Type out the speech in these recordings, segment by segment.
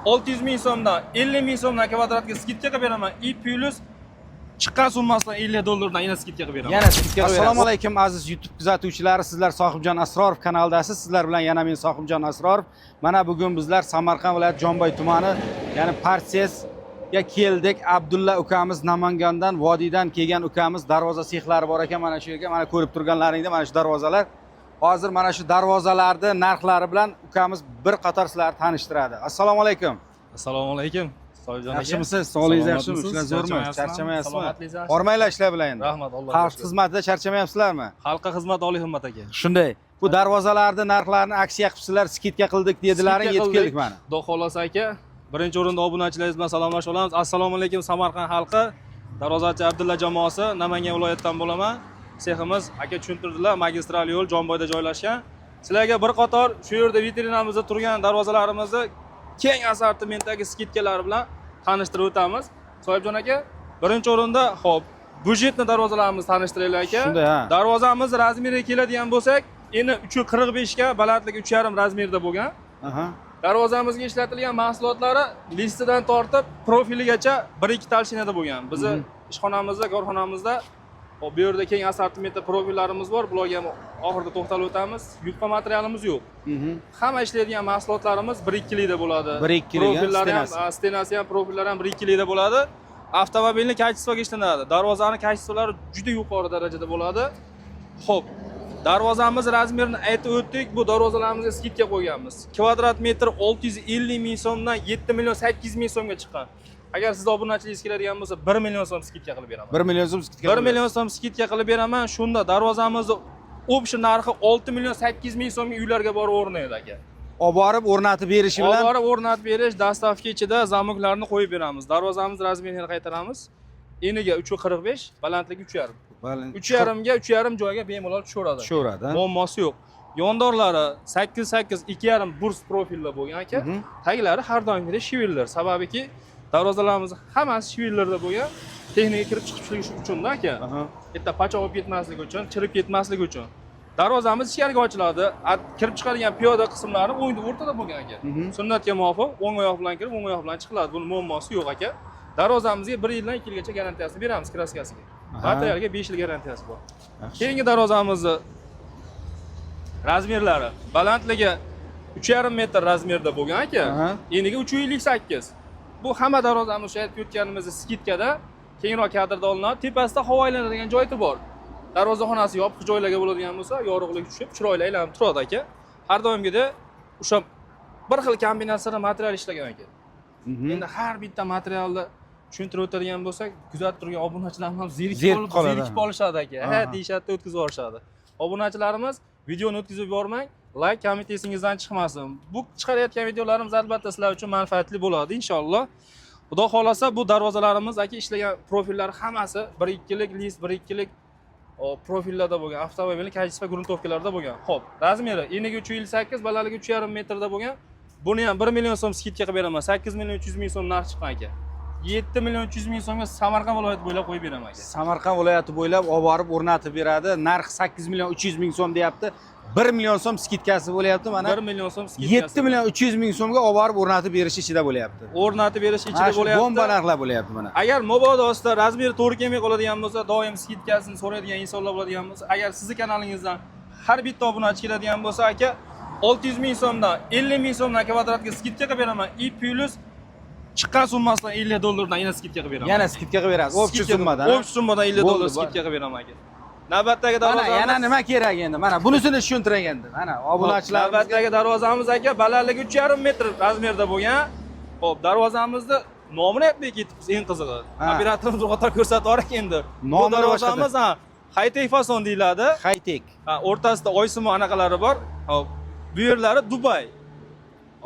600 ming so'mdan 50 ming so'mdan kvadratga skidka qilib beraman. I plus chiqqan summasidan 50 dollardan yana skidka qilib beraman. Yana skidka qilib Assalomu alaykum aziz YouTube kuzatuvchilari. Sizlar Sohibjon Asrorov kanalidasiz. Sizlar bilan yana men Sohibjon Asrorov. Mana bugun bizlar Samarqand viloyati Jomboy tumani, ya'ni Parsesga keldik. Abdulla ukamiz Namangandan, Vodiydan kelgan ukamiz darvoza sexlari bor ekan. Mana shu yerga, mana ko'rib turganlaringda mana shu darvozalar. Hozir mana shu darvozalarni narxlari bilan ukamiz bir qator sizlarni tanishtiradi. Assalomu alaykum. Assalomu alaykum. Soyjon aka. Yaxshimisiz? Sog'lig'ingiz yaxshimi? Ishlar zo'rmi? Charchamayapsizmi? Hormanglar ishlar bilan endi. Rahmat, Alloh. Xalq xizmatida charchamayapsizlarmi? Xalqqa xizmat oliy himmat aka. Shunday. Bu darvozalarni narxlarini aksiya qilibsizlar, skidka qildik dedilaring, yetib keldik mana. Xudo xolasa aka, birinchi o'rinda obunachilaringiz bilan salomlashib olamiz. Assalomu alaykum Samarqand xalqi. Darvozachi Abdulla jamoasi, Namangan viloyatidan bo'laman. Seximiz aka tushuntirdilar, magistral yo'l Jomboyda joylashgan. Sizlarga bir qator shu yerda vitrinamizda turgan darvozalarimizni keng assortimentdagi skidkalar bilan tanishtirib o'tamiz. Sohibjon aka, birinchi o'rinda xo'p, budjetni darvozalarimizni tanishtiraylik aka. Shunday, ha. Darvozamiz razmeriga keladigan bo'lsak, endi 3.45 ga, balandligi 3.5 razmerda bo'lgan. Aha. Darvozamizga ishlatilgan mahsulotlari listidan tortib profiligacha 1-2 talshinada bo'lgan. Bizi ishxonamizda, korxonamizda bu yerda keng assortimentda profillarimiz bor. Bularga ham oxirida to'xtalib o'tamiz. Yupqa materialimiz yo'q. Hamma ishlaydigan mahsulotlarimiz 1-2 likda bo'ladi. 1-2 Profillari ham, stenasi ham, profillari ham 1-2 likda bo'ladi. Avtomobilning kачествоga ishlanadi. Darvozani kачестволari juda yuqori darajada bo'ladi. Xo'p, darvozamiz razmerini aytib o'tdik. Bu darvozalarimizga skidka qo'yganmiz. Kvadrat metr 650 ming so'mdan 7 million 800 ming so'mga chiqqan. Agar siz obunachilingiz keladigan bo'lsa 1 million so'm skidka qilib beraman. 1 million so'm skidka. 1 million so'm skidka qilib beraman. Shunda darvozamizni общий narxi 6 million 800 ming so'mga uylarga borib o'rnaydi aka. Olib borib o'rnatib berishi bilan. Olib borib o'rnatib berish, dastavka ichida zamoklarni qo'yib beramiz. Darvozamiz razmerini qaytaramiz. Eniga 3.45, balandligi 3.5. 3.5 ga 3.5 joyga bemalol tushaveradi. Tushaveradi. Muammosi yo'q. Yondorlari 8.8, 2.5 burs profilda bo'lgan aka. Taglari har doimgidek shivillar. Sababiki darvozalarimiz hammasi shivillarda bo'lgan. Texnika kirib chiqishligi uchun-da aka. Bitta pachoq olib ketmasligi uchun, chirib ketmasligi uchun. Darvozamiz ichkariga ochiladi. Kirib chiqadigan piyoda qismlari o'ngda o'rtada bo'lgan aka. Sunnatga muvofiq o'ng oyoq bilan kirib, o'ng oyoq bilan chiqiladi. Buni muammosi yo'q aka. Darvozamizga 1 yildan 2 yilgacha garantiyasini beramiz kraskasiga. Materialga 5 yil garantiyasi bor. Keyingi darvozamizni razmerlari balandligi 3.5 metr razmerda bo'lgan aka. Eniga 3.58. Bu hamma darvozamiz o'sha aytib o'tganimiz skidkada kengroq kadrda olinadi. Tepasida havo aylanadigan joyi bor. Darvozaxonasi yopiq joylarga bo'ladigan bo'lsa, yorug'lik tushib, chiroyli aylanib turadi aka. Har doimgidek o'sha bir xil kombinatsiyada material ishlagan aka. Endi har bitta materialni tushuntirib o'tadigan bo'lsak, kuzatib turgan obunachilarimiz ham zerikib qolishadi aka. Ha, deyishadi, o'tkazib yuborishadi. Obunachilarimiz videoni o'tkazib yubormang, like, komment esingizdan chiqmasin. Bu chiqarayotgan videolarimiz albatta sizlar uchun manfaatli bo'ladi inshaalloh. Xudo xolasa bu darvozalarimiz aka ishlagan profillari hammasi 1-2 lik list, 1-2 lik profillarda bo'lgan, avtomobilning kачество gruntovkalarida bo'lgan. Xo'p, razmeri eniga 3.58, balandligi 3.5 metrda bo'lgan. Buni ham 1 million so'm skidka qilib beraman. 8 million 300 ming so'm narx chiqqan aka. 7 million 300 ming so'mga Samarqand viloyati bo'ylab qo'yib beraman aka. Samarqand viloyati bo'ylab olib borib o'rnatib beradi. Narx 8 million 300 ming so'm deyapti. 1 million so'm skidkasi bo'lyapti mana. 1 million so'm skidkasi. 7 million 300 ming so'mga olib borib o'rnatib berish ichida bo'lyapti. O'rnatib berish ichida bo'lyapti. Bomba narxlar bo'lyapti mana. Agar mabodo ostida razmeri to'g'ri kelmay qoladigan bo'lsa, doim skidkasini so'raydigan insonlar bo'ladigan bo'lsa, agar sizning kanalingizdan har bitta obunachi keladigan bo'lsa aka 600 ming so'mdan 50 ming so'mdan kvadratga skidka qilib beraman. I plus chiqqan summasidan 50 dollardan yana skidka qilib beraman. Yana skidka qilib berasiz. Общий summadan. Общий summadan 50 dollar skidka qilib beraman aka. Navbatdagi darvozamiz yana nima kerak endi? Mana bunisini tushuntiring endi. Mana obunachilar navbatdagi darvozamiz aka balandligi 3.5 metr razmerda bo'lgan. Xo'p, darvozamizni nomini aytib ketibmiz, eng qizig'i. Operatorimiz ro'yxatdan ko'rsatib yuborak endi. Bu darvozamiz high-tech fason deyiladi. High-tech. O'rtasida oysimo anaqalari bor. Xo'p, bu yerlari Dubay.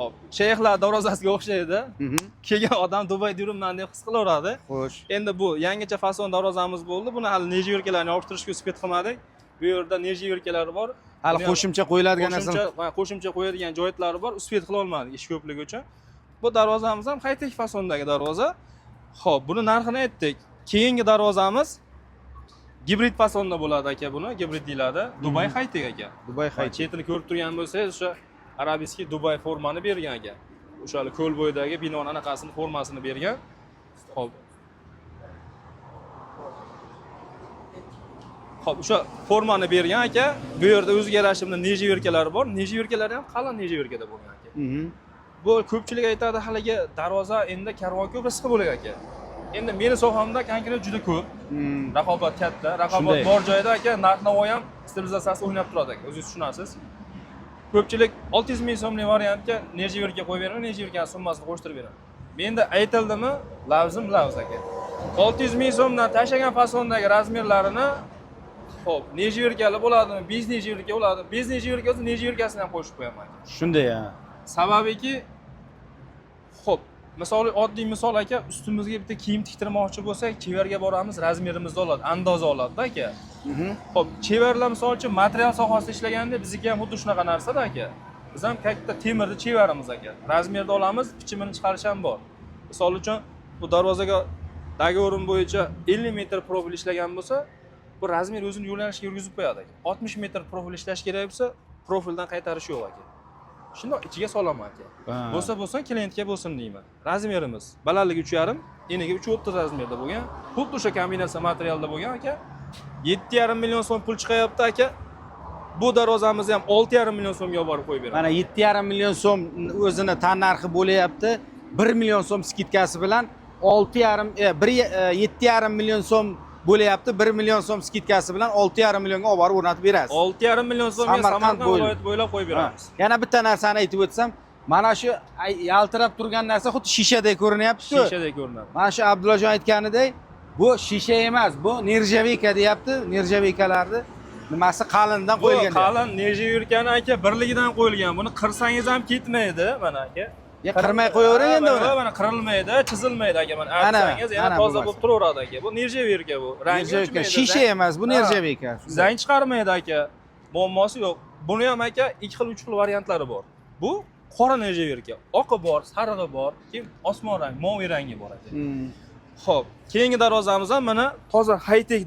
Hop, shayxlar darvozasiga o'xshaydi. Kelgan odam Dubayda yuribman deb his qilaveradi. Xo'sh. Endi bu yangicha fason darvozamiz bo'ldi. Buni hali necha yo'lkalarni yopishtirishga uspet qilmadik. Bu yerda necha yo'lkalari bor. Hali qo'shimcha qo'yiladigan narsa. Qo'shimcha qo'yadigan joylari bor. Uspet qila olmadik ish ko'pligi uchun. Bu darvozamiz ham high-tech fasondagi darvoza. Xo'p, buni narxini aytdik. Keyingi darvozamiz gibrid fasonda bo'ladi aka buni. Gibrid deyiladi. Dubai high-tech aka. Dubai high-tech. Chetini ko'rib turgan bo'lsangiz, o'sha arabiskiy Dubai formani bergan aka. o'sha ko'l bo'yidagi binoning anaqasini formasini bergan. Xo'p. Xo'p, o'sha formani bergan aka. Bu yerda o'ziga yarasha bunday nejiverkalari bor. Nejiverkalari ham qalin nejiverkada bo'lgan aka. Bu ko'pchilik aytadi haligi darvoza endi karvon ko'p rizqi bo'ladi aka. Endi meni sohamda konkret juda ko'p. Raqobat katta, raqobat bor joyda aka narx-navo ham stabilizatsiyasi o'ynab turadi aka. O'zingiz tushunasiz. Ko'pchilik 600 ming so'mlik variantga nejiverka qo'yib beraman, nejiverkaning summasini qo'shtirib beraman. Menda aytildimi, lavzim lavz aka. 600 ming so'mdan tashlagan fasondagi razmerlarini xo'p, nejiverkali bo'ladimi, bez nejiverka bo'ladimi? Bez nejiverka bo'lsa, nejiverkasini ham qo'shib qo'yaman aka. Shunday ya. Sababiki xo'p, misol oddiy misol aka, ustimizga bitta kiyim tiktirmoqchi bo'lsak, chevarga boramiz, razmerimizni oladi, andoza oladi-da aka. Xo'p, chevarlar misol uchun material sohasida ishlaganda bizniki ham xuddi shunaqa narsa-da aka. Biz ham katta temirni chevaramiz aka. Razmerni olamiz, bichimini chiqarish ham bor. Misol uchun bu darvozaga dogorim bo'yicha 50 metr profil ishlagan bo'lsa, bu razmer o'zini yo'nalishga yurgizib qo'yadi aka. 60 metr profil ishlash kerak bo'lsa, profildan qaytarish yo'q aka. Shundoq ichiga solaman aka. Bo'lsa klientga bo'lsin deyman. Razmerimiz balandligi 3,5, eniga 3,30 razmerda bo'lgan. Xuddi o'sha kombinatsiya materialda bo'lgan aka. 7,5 million so'm pul chiqayapti aka. Bu darvozamizni ham 6,5 million so'mga olib borib qo'yib beraman. Mana 7,5 million so'm o'zini tan narxi bo'layapti. 1 million so'm skidkasi bilan 7,5 million so'm bo'layapti. 1 million so'm skidkasi bilan 6,5 millionga olib borib o'rnatib berasiz. 6,5 million so'mga Samarqand viloyati bo'ylab qo'yib beramiz. Yana bitta narsani aytib o'tsam, mana shu yaltirab turgan narsa xuddi shishadek ko'rinyapti-ku. Shishadek ko'rinadi. Mana shu Abdullajon aytganidek, bu shisha emas, bu nержавейка deyapti. Nержавейкаlarni nimasi qalindan qo'yilgan. Bu qalin nержавейкani aka birligidan qo'yilgan. Buni qirsangiz ham ketmaydi, mana aka. Ya qirmay qo'yavering endi uni. Mana qirilmaydi, chizilmaydi aka. Mana artsangiz yana toza bo'lib turaveradi aka. Bu nержавейка bu. Rangi o'chmaydi. Shisha emas, bu nержавейка. Zang chiqarmaydi aka. Muammosi yo'q. Buni ham aka 2 xil, 3 xil variantlari bor. Bu qora nержавейка, oqi bor, sarig'i bor, keyin osmon rang, moviy rangi bor aka. Xo'p, keyingi darvozamiz ham mana toza high-tech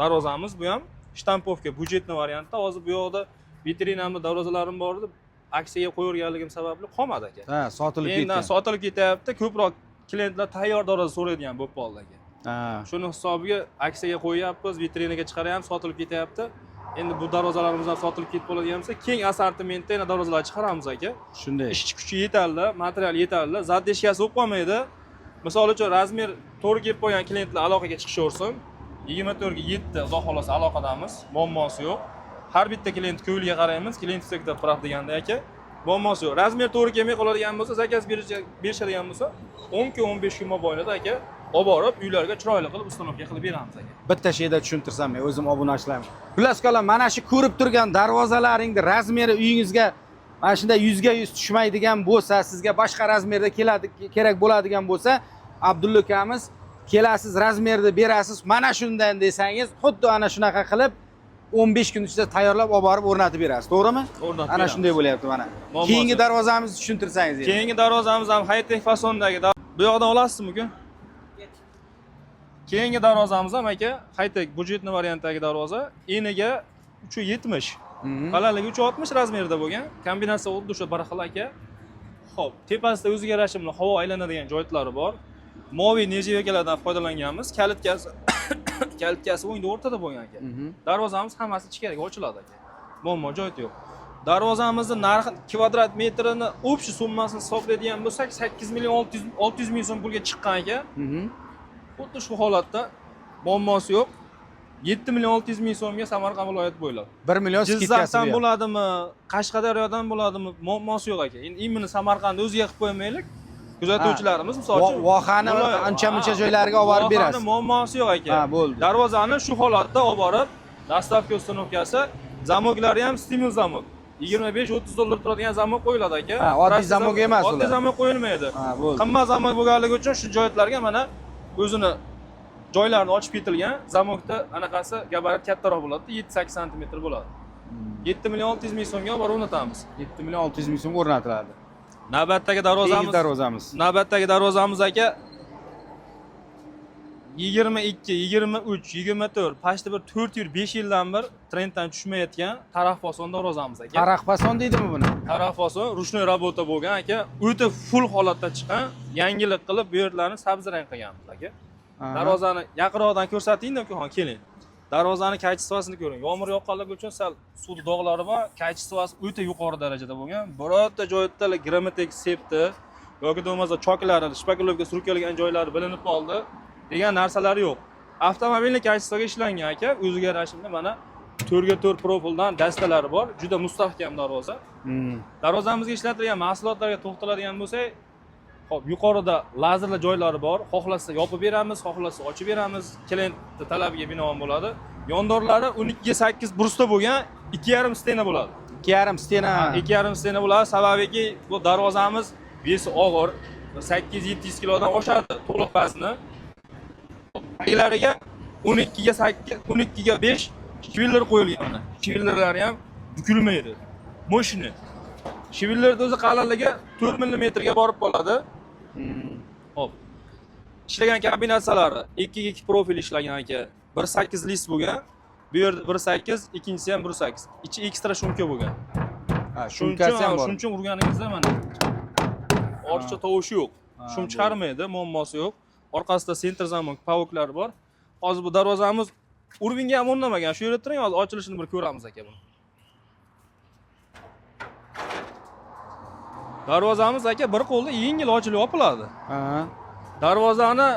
darvozamiz bu ham shtampovka budjetli variantda. Hozir bu yoqda vitrinamda darvozalarim bor edi. Aksiyaga qo'yilganligim sababli qolmadi aka. Ha, sotilib ketdi. Endi sotilib ketyapti. Ko'proq klientlar tayyor darvoza so'raydigan bo'lib qoldi aka. Ha. Shuni hisobiga aksiyaga qo'yapmiz, vitrinaga chiqaryapmiz, sotilib ketyapti. Endi bu darvozalarimiz ham sotilib ketib bo'ladigan bo'lsa, keng assortimentda yana darvozalar chiqaramiz aka. Shunday. Ishchi kuchi yetarli, material yetarli, zaddeshkasi bo'lib qolmaydi. Misol uchun razmer to'g'ri kelib qo'ygan klientlar aloqaga chiqishaversin. 24 ga 7 xudo xolasa aloqadamiz, muammosi yo'q. Har bitta klient ko'yliga qaraymiz, klient sektor praf deganda aka. Muammosi yo'q. Razmer to'g'ri kelmay qoladigan bo'lsa, zakaz berishadigan bo'lsa, 10 kun 15 kun mobaynida aka olib borib uylarga chiroyli qilib ustanovka qilib beramiz aka. Bitta sheyda tushuntirsam, men o'zim obunachilarim. Xullas qalam, mana shu ko'rib turgan darvozalaringni razmeri uyingizga mana shunday 100 ga 100 tushmaydigan bo'lsa, sizga boshqa razmerda kerak bo'ladigan bo'lsa, Abdulla akamiz kelasiz, razmerni berasiz. Mana shundan desangiz, xuddi ana shunaqa qilib 15 kun ichida tayyorlab olib borib o'rnatib berasiz, to'g'rimi? Ana shunday bo'lyapti mana. Keyingi darvozamizni tushuntirsangiz. Keyingi darvozamiz ham high-tech fasondagi. Bu yoqdan olasizmi-ku? Keyingi darvozamiz ham aka high-tech budjetli variantdagi darvoza. Eniga 370. Balandligi 360 razmerda bo'lgan. Kombinatsiya xuddi o'sha bir xil aka. Xo'p, tepasida o'ziga yarasha bilan havo aylanadigan joylari bor. Moviy nержавейкаlardan foydalanganmiz. Kalitkasi o'ngda o'rtada bo'lgan aka. Darvozamiz hammasi ichkariga ochiladi aka. Muammo joyida yo'q. Darvozamizning narxi kvadrat metrini общий summasini hisoblaydigan bo'lsak 8 million 600 ming so'm pulga chiqqan aka. Xuddi shu holatda muammosi yo'q. 7 million 600 ming so'mga Samarqand viloyati bo'ylab. 1 million skidkasi Jizzaxdan bo'ladimi, Qashqadaryodan bo'ladimi, muammosi yo'q aka. Endi imini Samarqandni o'ziga qilib qo'ymaylik. Kuzatuvchilarimiz misol uchun vohani ancha-muncha joylariga olib borib berasiz. Vohani muammosi yo'q aka. Ha, bo'ldi. Darvozani shu holatda olib borib, dastavka ustanovkasi, zamoklari ham stimul zamok. 25-30 dollar turadigan zamok qo'yiladi aka. Ha, oddiy zamok emas ular. Oddiy zamok qo'yilmaydi. Ha, bo'ldi. Qimmat zamok bo'lganligi uchun shu joylarga mana o'zini joylarini ochib ketilgan. Zamokda anaqasi gabarit kattaroq bo'ladi, 7-8 sm bo'ladi. 7 million 600 ming so'mga olib borib o'rnatamiz. 7 million 600 ming so'mga o'rnatiladi. Navbatdagi darvozamiz. Darvozamiz. Navbatdagi darvozamiz aka. 22, 23, 24, pashti bir 4 yil, 5 yildan bir trenddan tushmayotgan taraf fason darvozamiz aka. Taraq fason deydimi buni? Taraf fason ruchnoy rabota bo'lgan aka. O'ta full holatda chiqqan, yangilik qilib bu yerlarni sabzirang qilganmiz aka. Darvozani yaqinroqdan ko'rsataymi ukaxon, keling. Darvozani kaychisitasini ko'ring. Yomg'ir yoqqanligi uchun sal suv dog'lari bor, kaychisasi o'ta yuqori darajada bo'lgan. Birorta joyda grametek sepdi yoki bo'lmasa choklari, shpakulovka surkalgan joylari bilinib qoldi degan narsalar yo'q. Avtomobilni kaychisiga ishlangan aka, o'ziga yarashimda mana 4 ga 4 profildan dastalari bor, juda mustahkam darvoza. Darvozamizga ishlatilgan mahsulotlarga to'xtaladigan bo'lsak, hop, yuqorida lazerli joylari bor. Xohlasa yopib beramiz, xohlasa ochib beramiz. Klient talabiga binoan bo'ladi. Yondorlari 12 ga 8 brusda bo'lgan 2,5 stena bo'ladi. 2,5 stena. 2,5 stena bo'ladi. Sababiki bu darvozamiz besi og'ir, 8-700 kilodan oshadi to'liq pasni. Taglariga 12 ga 8, 12 ga 5 shiviller qo'yilgan mana. Shivillerlari ham bukilmaydi. Moshina. Shivillerning o'zi qalinligi 4 mm ga borib qoladi. Hop. Ishlagan kombinatsiyalari 2 ga 2 profil ishlagan aka. 1.8 list bo'lgan. Bu yerda 1.8, ikkinchisi ham 1.8. Ichi ekstra shumka bo'lgan. Ha, shumkasi ham bor. Shumcha urganingizda mana ortiqcha tovushi yo'q. Shum chiqarmaydi, muammosi yo'q. Orqasida center zamon pavuklari bor. Hozir bu darvozamiz urvinga ham o'rnamagan. Shu yerda turing, hozir ochilishini bir ko'ramiz aka buni. Darvozamiz aka bir qo'lda yengil ochilib yopiladi. Darvozani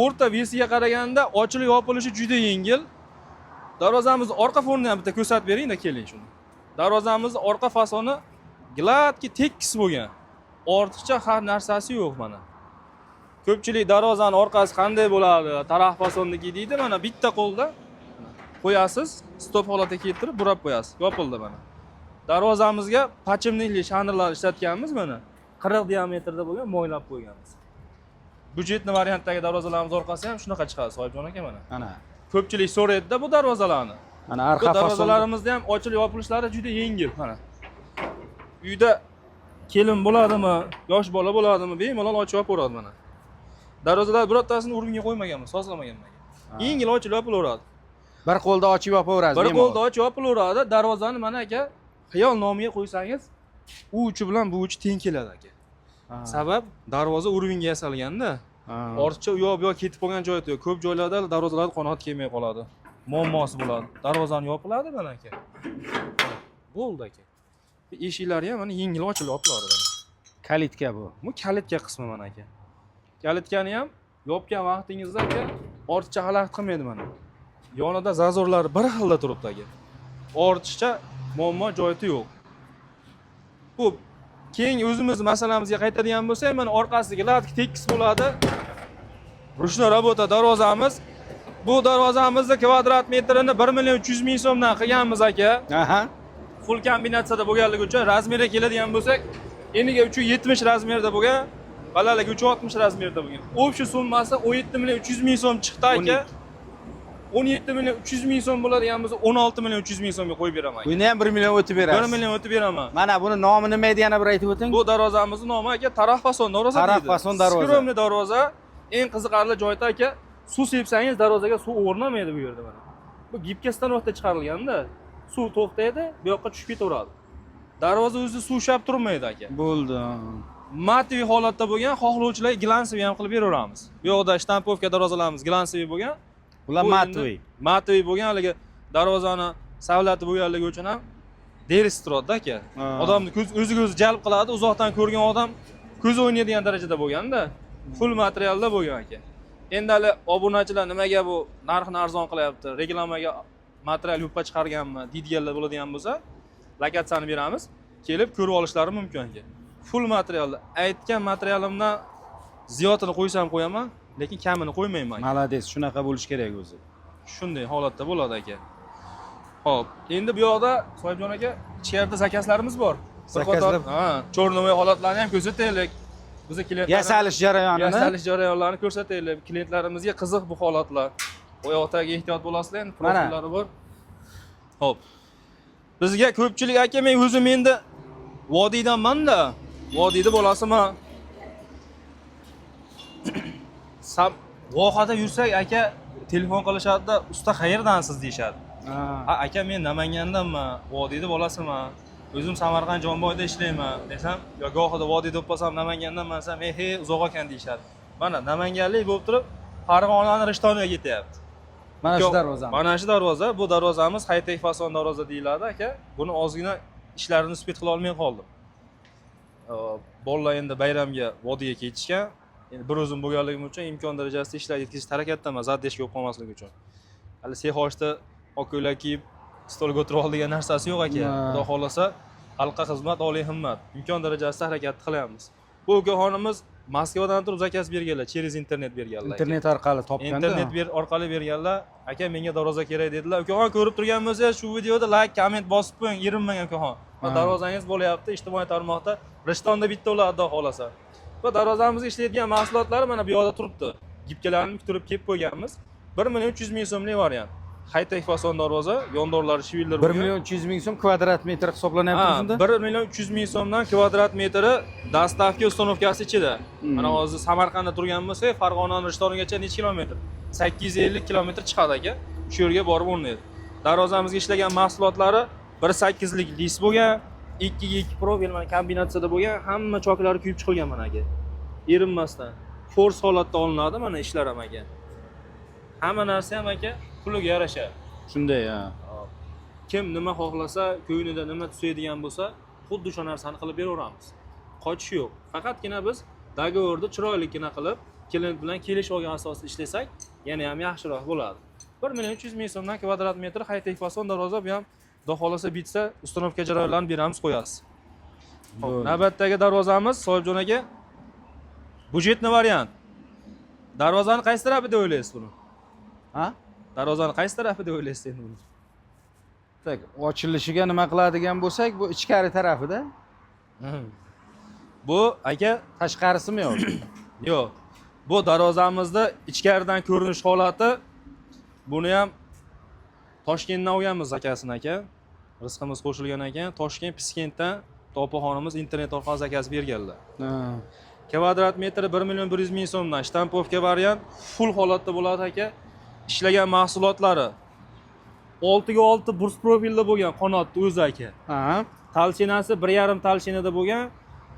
o'rta vesiga qaraganda ochilib yopilishi juda yengil. Darvozamiz orqa fonini ham bitta ko'rsatib bering-da, keling shuni. Darvozamiz orqa fasoni gladki tekis bo'lgan. Ortiqcha har narsasi yo'q mana. Ko'pchilik darvozani orqasi qanday bo'ladi, taraf fasonniki deydi, mana bitta qo'lda qo'yasiz, stop holatga keltirib burab qo'yasiz. Yopildi mana. Darvozamizga pachimlikli shanrlar ishlatganmiz mana. 40 diametrda bo'lgan moylab qo'yganmiz. Budjetli variantdagi darvozalarimiz orqasi ham shunaqa chiqadi, Sohibjon aka mana. Mana. Ko'pchilik so'raydi-da bu darvozalarni. Mana arqa fasonda darvozalarimizda ham ochilib yopilishlari juda yengil mana. Uyda kelin bo'ladimi, yosh bola bo'ladimi, bemalol ochib yopaveradi mana. Darvozalar birortasini urvinga qo'ymaganman, sozlamaganman. Yengil ochilib yopilaveradi. Bir qo'lda ochib yopaverasiz. Bir qo'lda ochib yopilaveradi. Darvozani mana aka xiyol nomiga qo'ysangiz, u uchi bilan bu uchi teng keladi aka. Sabab darvoza urvinga yasalganda, ortiqcha u yoq bu yoq ketib qolgan joyi yo'q. Ko'p joylarda darvozalar qanot kelmay qoladi. Muammosi bo'ladi. Darvozani yopiladi mana aka. Bo'ldi aka. Eshiklari ham mana yengil ochilib yopiladi. Kalitka bu. Bu kalitka qismi mana aka. Kalitkani ham yopgan vaqtingizda aka ortiqcha xalaqit qilmaydi mana. Yonida zazorlari bir xilda turibdi aka. Ortiqcha muammo joyi yo'q. Bu keyin o'zimiz masalamizga qaytadigan bo'lsak, mana orqasiga latki tekis bo'ladi. Ruchnoy rabota darvozamiz. Bu darvozamizni kvadrat metrini 1.300.000 so'mdan qilganmiz aka. Aha. Full kombinatsiyada bo'lganligi uchun razmeriga keladigan bo'lsak, eniga 370 razmerda bo'lgan, balandligi 360 razmerda bo'lgan. Общий summasi 17.300.000 so'm chiqdi aka. 17.300.000 so'm bo'ladigan bo'lsa 16.300.000 so'mga qo'yib beraman. Buni ham 1 million o'tib berasiz. 1 million o'tib beraman. Mana buni nomi nima edi, yana bir aytib o'ting. Bu darvozamizning nomi aka taraf fason darvoza deydi. Taraf fason darvoza. Skromli darvoza. Eng qiziqarli joyda aka, suv sepsangiz darvozaga suv o'rnamaydi bu yerda mana. Bu gibka stanovda chiqarilganda suv to'xtaydi, bu yoqqa tushib ketaveradi. Darvoza o'zi suv ushlab turmaydi aka. Bo'ldi. Matviy holatda bo'lgan, xohlovchilar glansiy ham qilib beraveramiz. Bu yoqda shtampovka darvozalarimiz glansiy bo'lgan. Ular matviy. Matviy bo'lgan, haligi darvozani savlati bo'lganligi uchun ham deris turadi aka. Odamni o'ziga o'zi jalb qiladi, uzoqdan ko'rgan odam ko'z o'ynaydigan darajada bo'lganda, full materialda bo'lgan aka. Endi hali obunachilar nimaga bu narxni arzon qilyapti, reklamaga material yupqa chiqarganmi deydiganlar bo'ladigan bo'lsa, lokatsiyani beramiz, kelib ko'rib olishlari mumkin aka. Full materialda. Aytgan materialimdan ziyodini qo'ysam qo'yaman, lekin kamini qo'ymayman. Malades, shunaqa bo'lish kerak o'zi. Shunday holatda bo'ladi aka. Xo'p, endi bu yoqda Sohibjon aka, ichkarida zakazlarimiz bor. Zakazlar? Ha, cho'rnovoy holatlarni ham ko'rsataylik. Bizga klientlar Yasalish jarayonini. Yasalish jarayonlarini ko'rsataylik. Klientlarimizga qiziq bu holatlar. Bu yoqdagi ehtiyot bo'lasizlar, endi profillari bor. Xo'p. Bizga ko'pchilik aka, men o'zim endi vodiydanman-da. Vodiyda bo'lasiman. vohada yursak aka telefon qilishadida usta qayerdansiz deyishadi. Ha. Aka men Namangandanman, Vodiyda bolasiman. O'zim Samarqand Jomboyda ishlayman desam, yo gohida Vodiyda bo'lib qolsam Namangandanman desam, uzoq ekan deyishadi. Mana Namanganlik bo'lib turib, Farg'onaning Rishtoniga ketyapti. Mana shu darvoza. Mana shu darvoza, bu darvozamiz high-tech fason darvoza deyiladi aka. Buni ozgina ishlarini spet qila olmay qoldim. Bolalar endi bayramga Vodiyga ketishgan. Endi bir o'zim bo'lganligim uchun imkon darajasida ishlar yetkazishga harakatdaman, zaddesh ko'p qolmasligi uchun. Hali sehoshda oq ko'ylak kiyib stolga o'tirib oladigan narsasi yo'q aka. Xudo xolasa xalqqa xizmat, oliy himmat. Imkon darajasida harakat qilyapmiz. Bu ukaxonimiz Moskvadan turib zakaz berganlar, через internet berganlar. Internet orqali topganda. Internet orqali berganlar. Aka menga darvoza kerak dedilar. Ukaxon ko'rib turgan bo'lsangiz, shu videoda like, komment bosib qo'ying, erinmang ukaxon. Darvozangiz bo'lyapti, ijtimoiy tarmoqda Rishtonda bitta bo'ladi, xudo xolasa. Va darvozamizga ishlaydigan mahsulotlari mana bu yerda turibdi. Gibkalarni turib kelib qo'yganmiz. 1.300.000 so'mlik variant. High-tech fason darvoza, yondorlari shivillar 1.300.000 so'm kvadrat metr hisoblanyapti o'zida. 1.300.000 so'mdan kvadrat metri dastavka ustanovkasi ichida. Mana hozir Samarqandda turgan bo'lsa, Farg'onaning Rishtonigacha necha kilometr? 850 kilometr chiqadi aka. Shu yerga borib o'rnaydi. Darvozamizga ishlagan mahsulotlari 1.8 lik list bo'lgan, 2.2 profil mana kombinatsiyada bo'lgan, hamma choklari kuyib chiqilgan mana aka. Erinmasdan. Force holatda olinadi mana ishlar ham aka. Hamma narsa ham aka puliga yarasha. Shunday, ha. Kim nima xohlasa, ko'nglida nima tusaydigan bo'lsa, xuddi shu narsani qilib beraveramiz. Qochish yo'q. Faqatgina biz dogovorni chiroylikgina qilib, klient bilan kelishib olgan asosida ishlasak, yana ham yaxshiroq bo'ladi. 1.300.000 so'mdan kvadrat metr high-tech fason darvoza bu ham xudo xolasa bitsa, ustanovka jarayonlarini beramiz, qo'yasiz. Xo'p, navbatdagi darvozamiz Sohibjon aka budjetni variant. Darvozani qaysi tarafida o'ylaysiz buni? Ha? Darvozani qaysi tarafida o'ylaysiz endi buni? Tak, ochilishiga nima qiladigan bo'lsak, bu ichkari tarafida. Bu aka Tashqarisimi yo'q? yo'q. Bu darvozamizda ichkaridan ko'rinish holati. Buni ham Toshkentdan olganmiz akasini aka. Rizqimiz qo'shilgan ekan. Toshkent Piskentdan To'paxonimiz internet orqali zakaz berganlar. Kvadrat metri 1.100.000 so'mdan shtampovka variant full holatda bo'ladi aka. Ishlagan mahsulotlari 6 ga 6 burs profilda bo'lgan qanotni o'zi aka. Ha. Talchinasi 1.5 talchinada bo'lgan.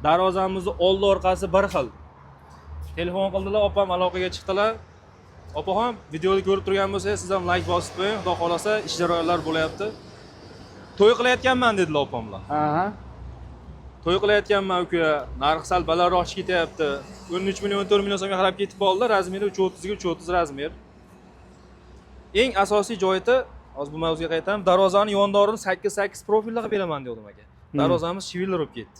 Darvozamizning oldi orqasi bir xil. Telefon qildilar, opam aloqaga chiqdilar. Opaxon, videoni ko'rib turgan bo'lsangiz, siz ham like bosib qo'ying. Xudo xolasa ish jarayonlari bo'lyapti. To'y qilayotganman dedilar opamlar. Ha. To'y qilayotganman uka, narx sal balandroq ketyapti. 13 million 14 million so'mga qarab ketib qoldilar. Razmeri 330 ga 330 razmer. Eng asosiy joyida, hozir bu mavzuga qaytaman, darvozani yondorini 8 profilga qilib beraman dedim aka. Darvozamiz shivillar bo'lib ketdi.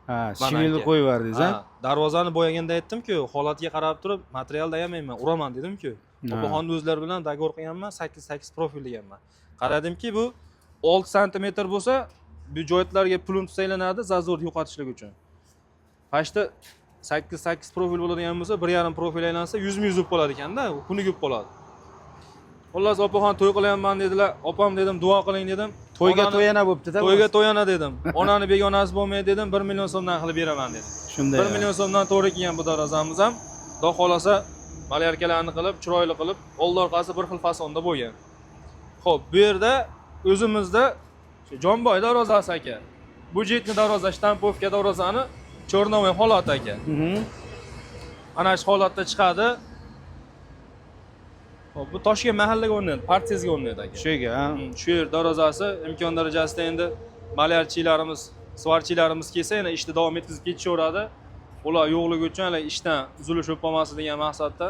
Ha, shivil qo'yib yubordingiz, ha? Darvozani bo'yaganda aytdim-ku, holatiga qarab turib, materialda ayamayman, uraman dedim-ku. Opaxonni o'zlari bilan dogovor qilganman, 8 profil deganman. Qaradimki, bu 6 sm bo'lsa, bu joylarga pulim saylanadi, zazorni yo'qotishlik uchun. Pashta 8 profil bo'ladigan bo'lsa, 1.5 profil aylansa 100 bo'lib qoladi ekanda, kunigib qoladi. Xullas opaxon to'y qilyapman dedilar. Opam dedim, duo qiling dedim. To'yga to'yana bo'pti-da. To'yga to'yana dedim. Onani begonasi bo'lmaydi dedim, 1 million so'mdan qilib beraman dedim. Shunday. 1 million so'mdan to'g'ri kelgan bu darvozamiz ham. Xudo xolasa malyarkalarni qilib, chiroyli qilib, oldi orqasi bir xil fasonda bo'lgan. Xo'p, bu yerda o'zimizda Jonboy darvozasi aka. Budjetli darvoza, shtampovka darvozani cho'rnovoy holat aka. Ana shu holatda chiqadi. Hop, bu Toshkent mahallaga o'rnaydi, partiyasiga o'rnaydi aka. Shu yerga, ha. Shu yer darvozasi imkon darajasida endi malyarchilarimiz, svarchilarimiz kelsa, yana ishni davom etkazib ketishaveradi. Ular yo'qligi uchun hali ishdan uzilish bo'lib qolmasin degan maqsadda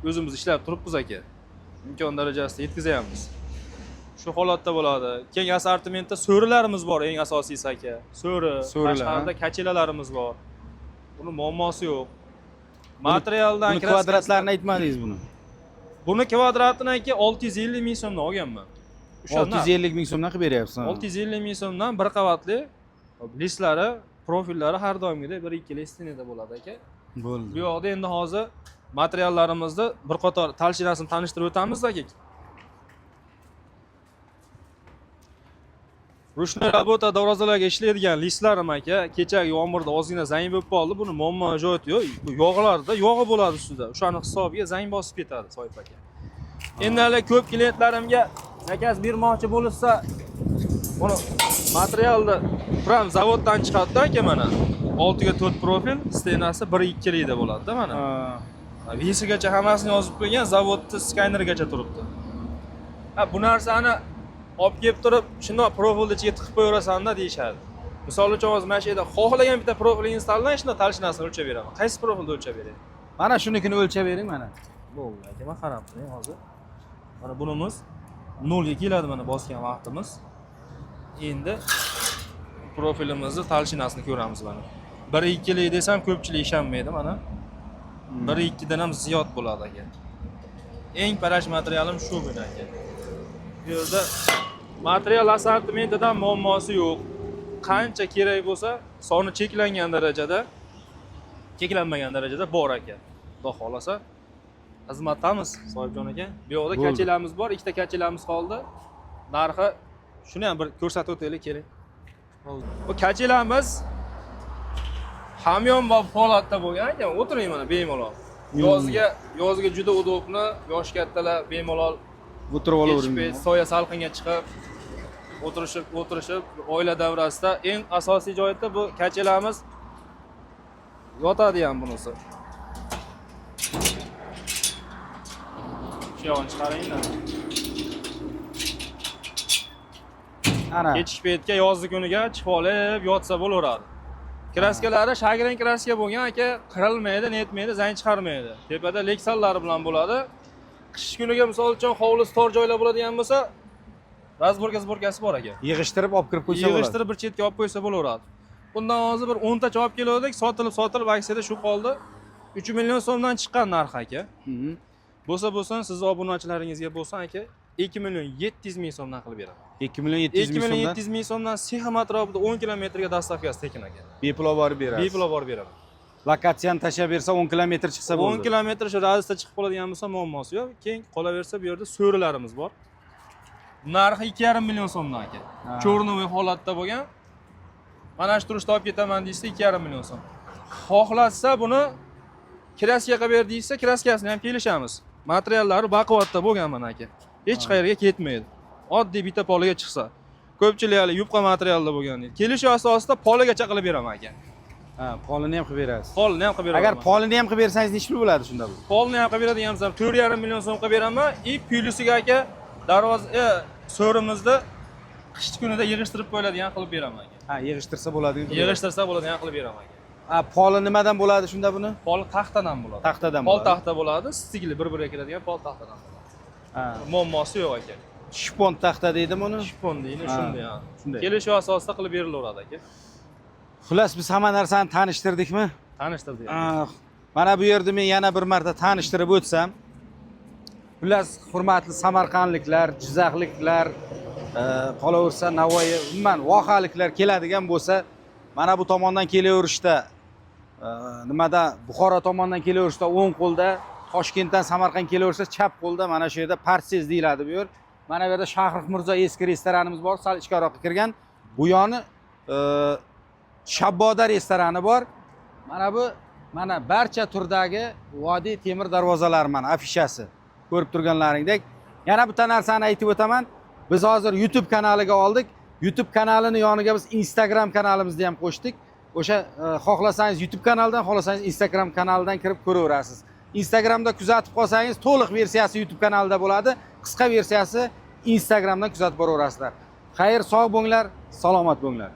o'zimiz ishlab turibmiz aka. Imkon darajasida yetkazamiz. Shu holatda bo'ladi. Keng assortimentda so'rilarimiz bor, eng asosiysi aka. So'ri, tashqarida kachilalarimiz bor. Buni muammosi yo'q. Materialdan kvadratlarini aytmadingiz buni. Buni kvadratini aka 650 ming so'mdan olganman. 650 ming so'mdan qilib beryapsiz. 650 ming so'mdan bir qavatli listlari, profillari har doimgidek 1-2 listinada bo'ladi aka. Bo'ldi. Bu yoqda endi hozir materiallarimizni bir qator talchinasini tanishtirib o'tamiz aka. Rushniy работа darvozalarga ishlaydigan listlarim aka, kechagi yomg'irda ozgina zang bo'lib qoldi. Buni muammo joyi yo'q. Bu yog'larda yog'i bo'ladi ustida. O'shani hisobiga zang bosib ketadi Soyib aka. Endi hali ko'p klientlarimga zakaz bermoqchi bo'lsa, buni materialni pram zavoddan chiqadi aka mana. 6 ga 4 profil, stenasi 1.2 likda bo'ladi-da mana. Vesigacha hammasini yozib qo'ygan, zavodda skanergacha turibdi. Bu narsani olib kelib turib, shundoq profilni ichiga tiqib qo'yaverasan-da deyishadi. Misol uchun hozir mana shu yerda xohlagan bitta profilni installashni shunday talshinasini o'lchab beraman. Qaysi profilni o'lchab beray? Mana shunikini o'lchab bering mana. Bo'ldi aka, men qarab turing hozir. Mana bunimiz 0 ga keladi mana bosgan vaqtimiz. Endi profilimizni talshinasini ko'ramiz mana. 1.2 lik desam ko'pchilik ishonmaydi mana. 1.2 dan ham ziyod bo'ladi aka. Eng parash materialim shu bilan aka. Bu yerda material assortimentidan muammosi yo'q. Qancha kerak bo'lsa, soni cheklangan darajada, cheklanmagan darajada bor aka. Xudo xolasa xizmatdamiz Soyibjon aka. Bu yoqda kachelarimiz bor, ikkita kachelarimiz qoldi. Narxi shuni ham bir ko'rsatib o'taylik, keling. Bu kachelarimiz hamyonbop holatda bo'lgan ekan. O'tiring mana bemalol. Yozga juda udobni, yosh kattalar bemalol o'tirib olavering. Soya salqinga chiqib o'tirishib oila davrasida eng asosiy joyda bu kachelarimiz yotadi ham bunisi. Shu yo'g'ini chiqaring-da. Ana. Kechki paytga yozgi kuniga chiqolib yotsa bo'laveradi. Kraskalari shagrin kraska bo'lgan aka, qirilmaydi, netmaydi, zang chiqarmaydi. Tepada leksallari bilan bo'ladi. Qish kuniga misol uchun hovlisi tor joylar bo'ladigan bo'lsa, razborkasi bor aka. Yig'ishtirib olib kirib qo'ysa bo'ladi. Yig'ishtirib bir chetga olib qo'ysa bo'laveradi. Bundan hozir bir 10 ta olib keldik, sotilib aksiyada shu qoldi. 3 million so'mdan chiqqan narx aka. Bo'lsa, siz obunachilaringizga bo'lsa aka, 2 million 700 ming so'mdan qilib beraman. 2 million 700 ming so'mdan. 700 ming so'mdan sexim atrofida 10 kilometrga dastavkasi tekin aka. Bepul borib berasiz. Bepul borib beraman. Lokatsiyani tashab bersa 10 kilometr chiqsa bo'ldi. 10 kilometr shu radiusda chiqib qoladigan bo'lsa muammosi yo'q. Keyin qolaversa bu yerda so'rilarimiz bor. Narxi 2,5 million so'mdan aka. Cho'rnovoy holatda bo'lgan. Mana shu turishda olib ketaman deysa 2,5 million so'm. Xohlasa buni kraska qilib ber deysa, kraskasini ham kelishamiz. Materiallari baquvvatda bo'lgan mana aka. Hech qayerga ketmaydi. Oddiy bitta poliga chiqsa. Ko'pchilik hali yupqa materialda bo'lgan deydi. Kelish asosida poligacha qilib beraman aka. Polini ham qilib berasiz. Polini ham qilib beraman. Agar polini ham qilib bersangiz necha pul bo'ladi shunda bu? Polini ham qilib beradigan bo'lsam 4,5 million so'm qilib beraman. Plyusiga aka darvoza so'rimizda qish kunida yig'ishtirib qo'yiladigan qilib beraman aka. Yig'ishtirsa bo'ladi. Yig'ishtirsa bo'ladigan qilib beraman aka. Poli nimadan bo'ladi shunda buni? Pol taxtadan bo'ladi. Taxtadan bo'ladi. Pol taxta bo'ladi, stigli bir-biriga keladigan pol taxtadan bo'ladi. Muammosi yo'q aka. Shipon taxta deydi buni. Shipon deydi, shunday ham. Kelishuv asosida qilib berilaveradi aka. Xullas biz hamma narsani tanishtirdikmi? Tanishtirdik. Mana bu yerda men yana bir marta tanishtirib o'tsam. Xullas hurmatli samarqandliklar, jizzaxliklar, qolaversa Navoiy, umuman vohaliklar keladigan bo'lsa, mana bu tomondan kelaverishda, nimada Buxoro tomondan kelaverishda o'ng qo'lda, Toshkentdan Samarqand kelaversa chap qo'lda mana shu yerda Parsiz deyiladi bu yer. Mana bu yerda Shahrix Mirzo eski restoranimiz bor, sal ichkariroqqa kirgan. Bu yoni Shabboda restorani bor. Mana barcha turdagi Vodiy temir darvozalar mana afishasi. Ko'rib turganlaringdek. Yana bitta narsani aytib o'taman. Biz hozir YouTube kanaliga oldik. YouTube kanalini yoniga biz Instagram kanalimizni ham qo'shdik. O'sha xohlasangiz YouTube kanalidan, xohlasangiz Instagram kanalidan kirib ko'raverasiz. Instagramda kuzatib qolsangiz, to'liq versiyasi YouTube kanalida bo'ladi. Qisqa versiyasi Instagramdan kuzatib boraverasizlar. Xayr, sog' bo'linglar, salomat bo'linglar.